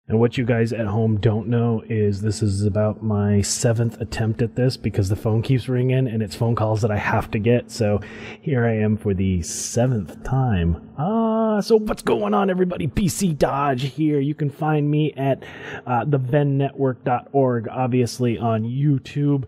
And what you guys at home don't know is this is about my 7th attempt at this because the phone keeps ringing and it's phone calls that I have to get. So here I am for the 7th time. So what's going on, everybody? BC Dodge here. You can find me at thevennetwork.org, obviously on YouTube.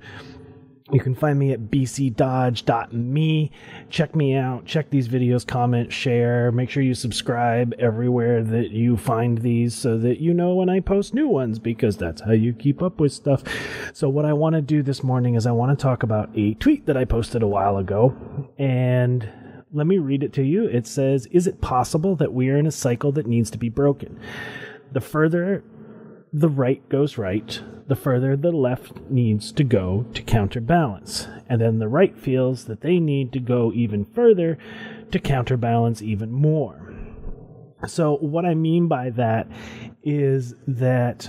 You can find me at bcdodge.me. Check me out. Check these videos, comment, share. Make sure you subscribe everywhere that you find these so that you know when I post new ones, because that's how you keep up with stuff. So what I want to do this morning is I want to talk about a tweet that I posted a while ago. And let me read it to you. It says, "Is it possible that we are in a cycle that needs to be broken? The further the right goes right, the further the left needs to go to counterbalance. And then the right feels that they need to go even further to counterbalance even more." So what I mean by that is that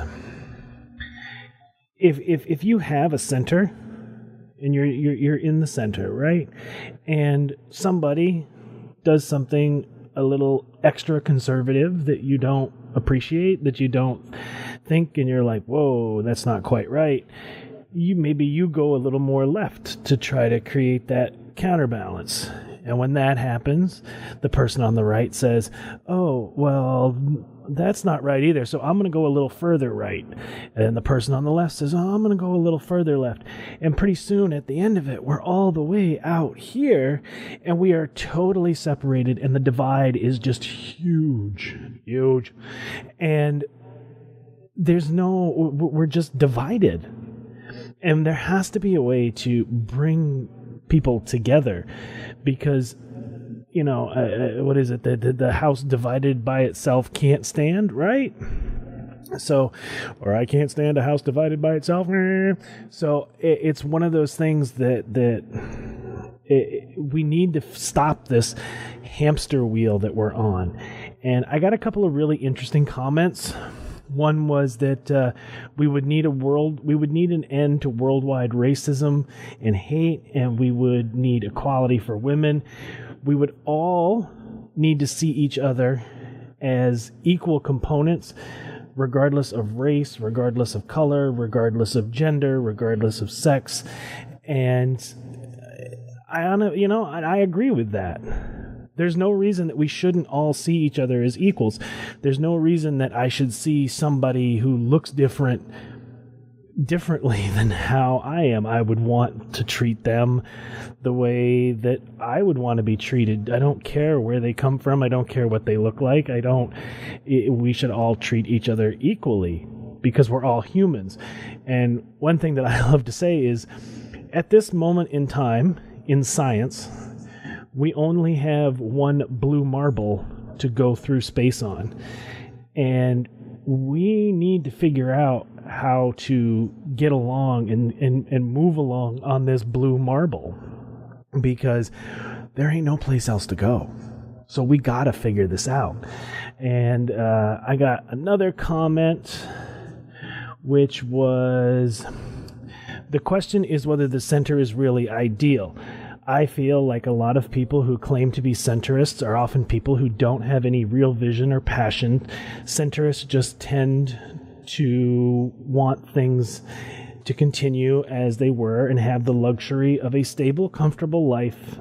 if you have a center and you're in the center, right? And somebody does something a little extra conservative that you don't appreciate, that you don't think, and you're like, whoa, that's not quite right. Maybe you go a little more left to try to create that counterbalance. And when that happens, the person on the right says, oh, well, that's not right either, so I'm going to go a little further right. And then the person on the left says, oh, I'm going to go a little further left. And pretty soon, at the end of it, we're all the way out here, and we are totally separated, and the divide is just huge. And we're just divided. And there has to be a way to bring people together, because what is it? The house divided by itself can't stand, right? So, or I can't stand a house divided by itself. So it's one of those things that we need to stop this hamster wheel that we're on. And I got a couple of really interesting comments. One was that we would need an end to worldwide racism and hate, and we would need equality for women. We would all need to see each other as equal components, regardless of race, regardless of color, regardless of gender, regardless of sex. And I agree with that. There's no reason that we shouldn't all see each other as equals. There's no reason that I should see somebody who looks differently than how I am. I would want to treat them the way that I would want to be treated. I don't care where they come from. I don't care what they look like. We should all treat each other equally because we're all humans. And one thing that I love to say is, at this moment in time in science, we only have one blue marble to go through space on. And we need to figure out how to get along and move along on this blue marble, because there ain't no place else to go. So we got to figure this out. And I got another comment, which was, the question is whether the center is really ideal. I feel like a lot of people who claim to be centrists are often people who don't have any real vision or passion. Centrists just tend to want things to continue as they were and have the luxury of a stable, comfortable life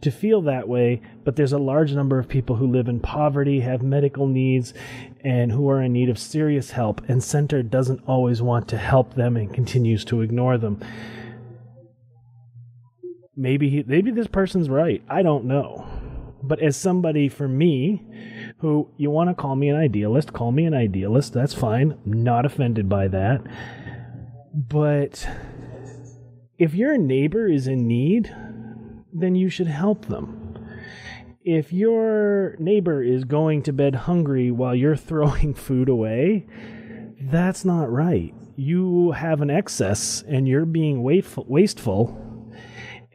to feel that way. But there's a large number of people who live in poverty, have medical needs, and who are in need of serious help. And center doesn't always want to help them and continues to ignore them. Maybe this person's right. I don't know. But as somebody, for me, who, you want to call me an idealist, call me an idealist. That's fine. I'm not offended by that. But if your neighbor is in need, then you should help them. If your neighbor is going to bed hungry while you're throwing food away, that's not right. You have an excess and you're being wasteful,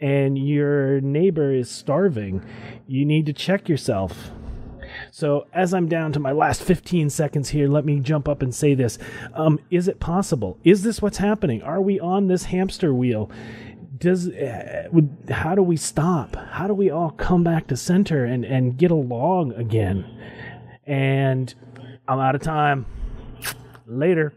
and your neighbor is starving. You need to check yourself. So as I'm down to my last 15 seconds here, let me jump up and say this. Is it possible? Is this what's happening? Are we on this hamster wheel? How do we stop? How do we all come back to center and get along again? And I'm out of time. Later.